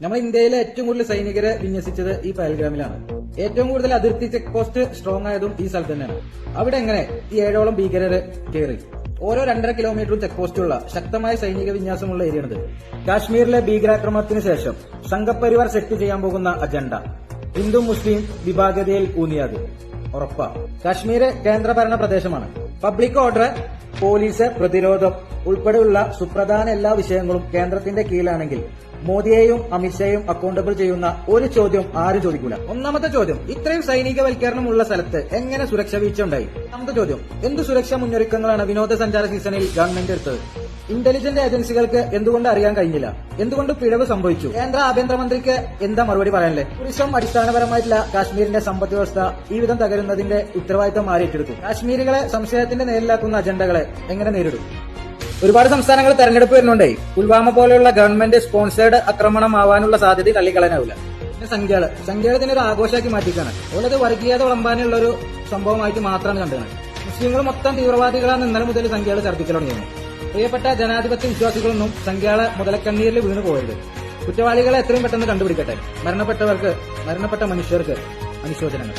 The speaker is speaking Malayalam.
നമ്മൾ ഇന്ത്യയിലെ ഏറ്റവും കൂടുതൽ സൈനികരെ വിന്യസിച്ചത് ഈ പഹൽഗ്രാമിലാണ്. ഏറ്റവും കൂടുതൽ അതിർത്തി ചെക്ക് പോസ്റ്റ് സ്ട്രോങ് ആയതും ഈ സ്ഥലത്ത് തന്നെയാണ്. അവിടെ എങ്ങനെ ഈ 7ഓളം ഭീകരര് കയറി? ഓരോ 2.5 കിലോമീറ്ററും ചെക്ക് പോസ്റ്റുള്ള ശക്തമായ സൈനിക വിന്യാസമുള്ള ഏരിയയാണിത്. കാശ്മീരിലെ ഭീകരാക്രമണത്തിന് ശേഷം സംഘപരിവാർ സെറ്റ് ചെയ്യാൻ പോകുന്ന അജണ്ട ഹിന്ദു മുസ്ലിം വിഭാഗതയിൽ ഊന്നിയത് ഉറപ്പാ. കാശ്മീർ കേന്ദ്രഭരണ പ്രദേശമാണ്. പബ്ലിക് ഓർഡർ, പോലീസ്, പ്രതിരോധം ഉൾപ്പെടെയുള്ള സുപ്രധാന എല്ലാ വിഷയങ്ങളും കേന്ദ്രത്തിന്റെ കീഴിലാണെങ്കിൽ മോദിയെയും അമിത്ഷായും അക്കൗണ്ടബിൾ ചെയ്യുന്ന ഒരു ചോദ്യം ആരും ചോദിക്കൂല. ഒന്നാമത്തെ ചോദ്യം, ഇത്രയും സൈനികവൽക്കരണമുള്ള സ്ഥലത്ത് എങ്ങനെ സുരക്ഷാ വീഴ്ച ഉണ്ടായി? രണ്ടാമത്തെ ചോദ്യം, എന്ത് സുരക്ഷാ മുന്നൊരുക്കങ്ങളാണ് വിനോദസഞ്ചാര സീസണിൽ ഗവൺമെന്റ് എടുത്തത്? ഇന്റലിജന്റ് ഏജൻസികൾക്ക് എന്തുകൊണ്ട് അറിയാൻ കഴിഞ്ഞില്ല? എന്തുകൊണ്ട് പിഴവ് സംഭവിച്ചു? കേന്ദ്ര ആഭ്യന്തരമന്ത്രിക്ക് എന്താ മറുപടി പറയാനല്ലേ? ടൂറിസം അടിസ്ഥാനപരമായിട്ടുള്ള കാശ്മീരിന്റെ സമ്പദ് വ്യവസ്ഥ ഈ വിധം തകരുന്നതിന്റെ ഉത്തരവാദിത്തം ആര് ഏറ്റെടുക്കും? കാശ്മീരികളെ സംശയത്തിന്റെ നേരിലാക്കുന്ന അജണ്ടകളെ എങ്ങനെ നേരിടും? ഒരുപാട് സംസ്ഥാനങ്ങൾ തെരഞ്ഞെടുപ്പ് വരുന്നുണ്ടേ. പുൽവാമ പോലെയുള്ള ഗവൺമെന്റ് സ്പോൺസേഡ് ആക്രമണമാവാനുള്ള സാധ്യത തള്ളിക്കളയാനാവില്ല. പിന്നെ സംഖ്യകൾ ഇതിനൊരു ആഘോഷമാക്കി മാറ്റിക്കാണ്. അതുപോലെ വർഗീയത വിളമ്പാനുള്ള ഒരു സംഭവമായിട്ട് മാത്രമാണ് കണ്ടത്. മുസ്ലിങ്ങൾ മൊത്തം തീവ്രവാദികളാണ് ഇന്നലെ മുതൽ സംഖ്യകൾ ഛർദ്ദിക്കൽ തുടങ്ങിയത്. പ്രിയപ്പെട്ട ജനാധിപത്യ വിശ്വാസികളൊന്നും സംഖ്യകളെ മുതലക്കണ്ണീരിൽ വീണ് പോയത്. കുറ്റവാളികളെ എത്രയും പെട്ടെന്ന് കണ്ടുപിടിക്കട്ടെ. മരണപ്പെട്ട മനുഷ്യർക്ക് അനുശോചനങ്ങൾ.